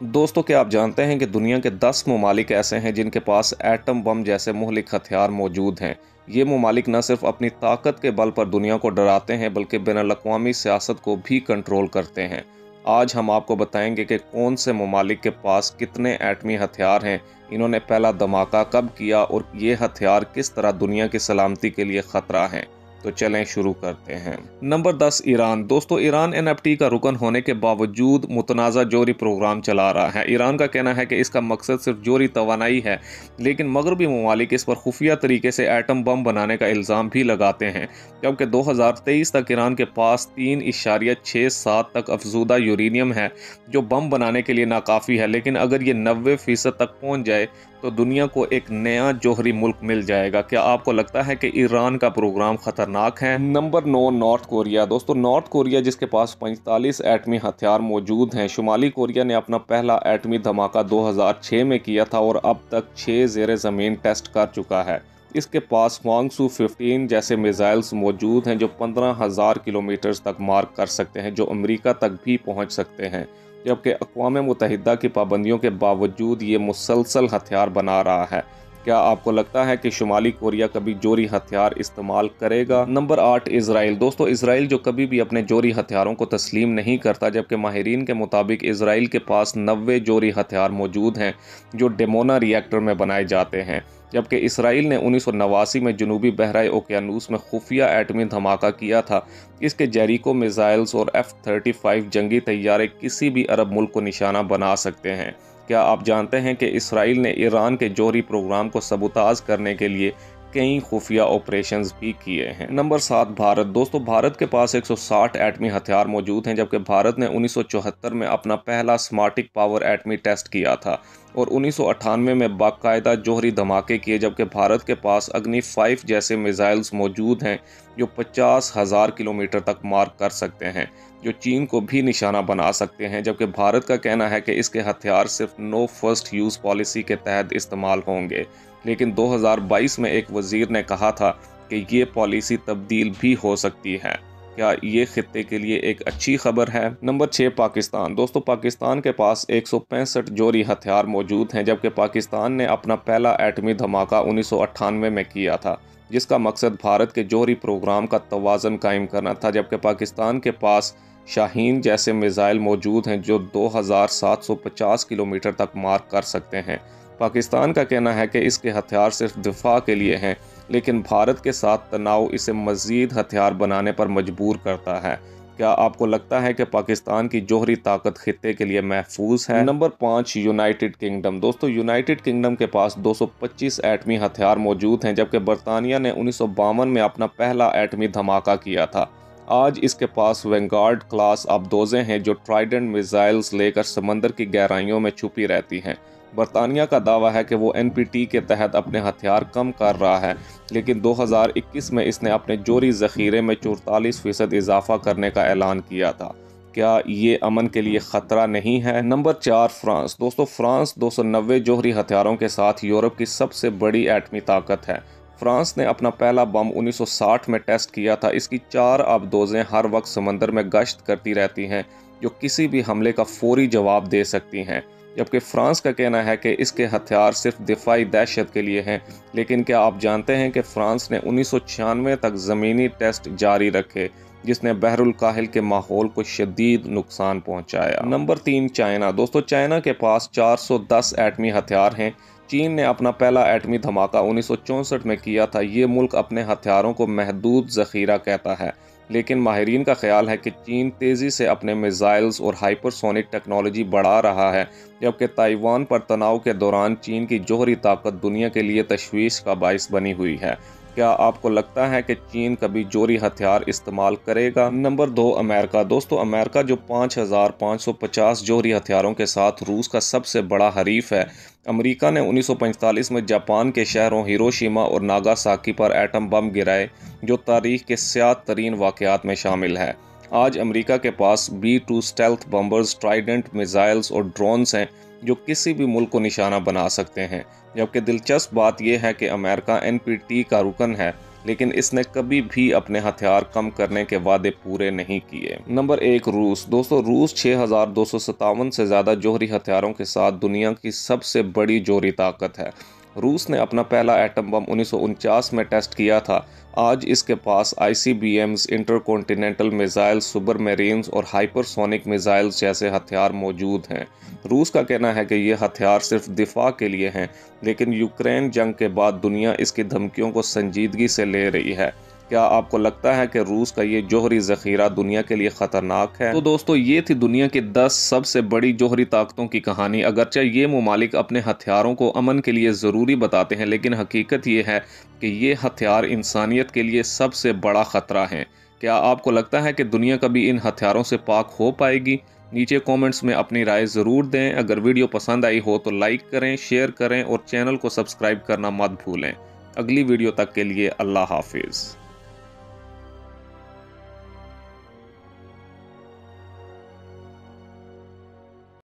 दोस्तों, क्या आप जानते हैं कि दुनिया के 10 ममालिक ऐसे हैं जिनके पास एटम बम जैसे मुहलिक हथियार मौजूद हैं। ये ममालिक न सिर्फ अपनी ताकत के बल पर दुनिया को डराते हैं बल्कि बैनुल-अक़वामी सियासत को भी कंट्रोल करते हैं। आज हम आपको बताएंगे कि कौन से ममालिक के पास कितने एटमी हथियार हैं, इन्होंने पहला धमाका कब किया और ये हथियार किस तरह दुनिया की सलामती के लिए ख़तरा हैं। तो चलें शुरू करते हैं। Number 10, Iran. दोस्तों, ईरान एनएफटी का रुकन होने के बावजूद मुतनाज़ा जोहरी प्रोग्राम चला रहा है। ईरान का कहना है कि इसका मकसद सिर्फ जोहरी तवानाई है, लेकिन मगरबी ममालिक इस पर खुफिया तरीके से एटम बम बनाने का इल्ज़ाम भी लगाते हैं। जबकि 2023 तक ईरान के पास 3.67 तक अफजूदा यूरेनियम है, जो बम बनाने के लिए नाकाफ़ी है। लेकिन अगर ये 90% तक पहुँच जाए तो दुनिया को एक नया जोहरी मुल्क मिल जाएगा। क्या आपको लगता है कि ईरान का प्रोग्राम खतरनाक है? Number 9, north Korea. दोस्तों, नॉर्थ कोरिया जिसके पास 45 एटमी हथियार मौजूद हैं। शुमाली कोरिया ने अपना पहला एटमी धमाका 2006 में किया था और अब तक 6 ज़ेरे ज़मीन टेस्ट कर चुका है। इसके पास वांगसू 15 जैसे मिसाइल्स मौजूद हैं जो 15,000 किलोमीटर तक मार कर सकते हैं, जो अमेरिका तक भी पहुंच सकते हैं। जबकि अक़वाम मुत्तहिदा की पाबंदियों के बावजूद ये मुसलसल हथियार बना रहा है। क्या आपको लगता है कि शुमाली कोरिया कभी जोहरी हथियार इस्तेमाल करेगा? Number 8, Israel. दोस्तों, इसराइल जो कभी भी अपने जोहरी हथियारों को तस्लीम नहीं करता, जबकि माहिरीन के मुताबिक इसराइल के पास 90 जोहरी हथियार मौजूद हैं जो डेमोना रिएक्टर में बनाए जाते हैं। जबकि इसराइल ने 1989 में जनूबी बहराए ओकियानूस में खुफिया एटमी धमाका किया था। इसके जेरिको मिसाइल्स और F-35 जंगी तैयारे किसी भी अरब मुल्क को निशाना बना सकते हैं। क्या आप जानते हैं कि इसराइल ने ईरान के जोहरी प्रोग्राम को सबूताज करने के लिए कई खुफिया ऑपरेशंस भी किए हैं? नंबर 7, भारत। दोस्तों, भारत के पास 160 एटमी हथियार मौजूद हैं, जबकि भारत ने 1974 में अपना पहला स्मार्टिक पावर एटमी टेस्ट किया था और 1998 में बाकायदा जोहरी धमाके किए। जबकि भारत के पास अग्नि 5 जैसे मिसाइल्स मौजूद हैं जो 50,000 किलोमीटर तक मार कर सकते हैं, जो चीन को भी निशाना बना सकते हैं। जबकि भारत का कहना है कि इसके हथियार सिर्फ नो फर्स्ट यूज़ पॉलिसी के तहत इस्तेमाल होंगे। लेकिन 2022 में एक वज़ीर ने कहा था कि ये पॉलिसी तब्दील भी हो सकती है। क्या ये खित्ते के लिए एक अच्छी खबर है? नंबर 6, पाकिस्तान। दोस्तों, पाकिस्तान के पास 165 जोहरी हथियार मौजूद हैं, जबकि पाकिस्तान ने अपना पहला एटमी धमाका 1998 में किया था, जिसका मकसद भारत के जोहरी प्रोग्राम का तवाज़न कायम करना था। जबकि पाकिस्तान के पास शाहीन जैसे मिसाइल मौजूद हैं जो 2750 किलोमीटर तक मार कर सकते हैं। पाकिस्तान का कहना है कि इसके हथियार सिर्फ दिफा के लिए हैं, लेकिन भारत के साथ तनाव इसे मज़ीद हथियार बनाने पर मजबूर करता है। क्या आपको लगता है कि पाकिस्तान की जोहरी ताकत खित्ते के लिए महफूज है? Number 5, United kingdom. दोस्तों, यूनाइटेड किंगडम के पास 225 एटमी हथियार मौजूद हैं, जबकि बरतानिया ने 1952 में अपना पहला एटमी धमाका किया था। आज इसके पास वेंगार्ड क्लास आबदोज़ें हैं जो ट्राइडेंट मिसाइल्स लेकर समंदर की गहराइयों में छुपी रहती हैं। बरतानिया का दावा है कि वो NPT के तहत अपने हथियार कम कर रहा है, लेकिन 2021 में इसने अपने जोहरी ज़ख़ीरे में 44% इजाफा करने का ऐलान किया था। क्या ये अमन के लिए ख़तरा नहीं है? Number 4, France. दोस्तों, फ्रांस 290 जोहरी हथियारों के साथ यूरोप की सबसे बड़ी एटमी ताकत है। फ्रांस ने अपना पहला बम 1960 में टेस्ट किया था। इसकी 4 आबदोज़ें हर वक्त समंदर में गश्त करती रहती हैं, जो किसी भी हमले का फौरी जवाब दे सकती हैं। जबकि फ्रांस का कहना है कि इसके हथियार सिर्फ दिफाई दहशत के लिए हैं। लेकिन क्या आप जानते हैं कि फ्रांस ने 1996 तक ज़मीनी टेस्ट जारी रखे, जिसने बहरुल काहिल के माहौल को शदीद नुकसान पहुंचाया? Number 3, China. दोस्तों, चाइना के पास 410 एटमी हथियार हैं। चीन ने अपना पहला एटमी धमाका 1964 में किया था। ये मुल्क अपने हथियारों को महदूद ज़ख़ीरा कहता है, लेकिन माहिरीन का ख्याल है कि चीन तेज़ी से अपने मिसाइल्स और हाइपरसोनिक टेक्नोलॉजी बढ़ा रहा है। जबकि ताइवान पर तनाव के दौरान चीन की जोहरी ताकत दुनिया के लिए तशवीश का बाइस बनी हुई है। क्या आपको लगता है कि चीन कभी जोहरी हथियार इस्तेमाल करेगा? Number 2, America. दोस्तों, अमेरिका जो 5550 जोहरी हथियारों के साथ रूस का सबसे बड़ा हरीफ है। अमेरिका ने 1945 में जापान के शहरों हिरोशिमा और नागासाकी पर एटम बम गिराए, जो तारीख के स्याह तरीन वाक़यात में शामिल है। आज अमेरिका के पास B-2 स्टेल्थ बम्बर्स, ट्राइडेंट मिसाइल्स और ड्रोन्स हैं जो किसी भी मुल्क को निशाना बना सकते हैं। जबकि दिलचस्प बात यह है कि अमेरिका NPT का रुकन है लेकिन इसने कभी भी अपने हथियार कम करने के वादे पूरे नहीं किए। नंबर 1, रूस। दोस्तों, रूस 6257 से ज़्यादा जोहरी हथियारों के साथ दुनिया की सबसे बड़ी जोहरी ताकत है। रूस ने अपना पहला एटम बम 1949 में टेस्ट किया था। आज इसके पास ICBMs, intercontinental missile, super marines और हाइपरसोनिक मिसाइल्स जैसे हथियार मौजूद हैं। रूस का कहना है कि ये हथियार सिर्फ दिफा के लिए हैं, लेकिन यूक्रेन जंग के बाद दुनिया इसकी धमकियों को संजीदगी से ले रही है। क्या आपको लगता है कि रूस का ये जोहरी ज़ख़ीरा दुनिया के लिए ख़तरनाक है? तो दोस्तों, ये थी दुनिया की 10 सबसे बड़ी जोहरी ताकतों की कहानी। अगरचे ये ममालिक अपने हथियारों को अमन के लिए ज़रूरी बताते हैं, लेकिन हकीकत ये है कि ये हथियार इंसानियत के लिए सबसे बड़ा ख़तरा हैं। क्या आपको लगता है कि दुनिया कभी इन हथियारों से पाक हो पाएगी? नीचे कमेंट्स में अपनी राय ज़रूर दें। अगर वीडियो पसंद आई हो तो लाइक करें, शेयर करें और चैनल को सब्सक्राइब करना मत भूलें। अगली वीडियो तक के लिए अल्लाह हाफिज़।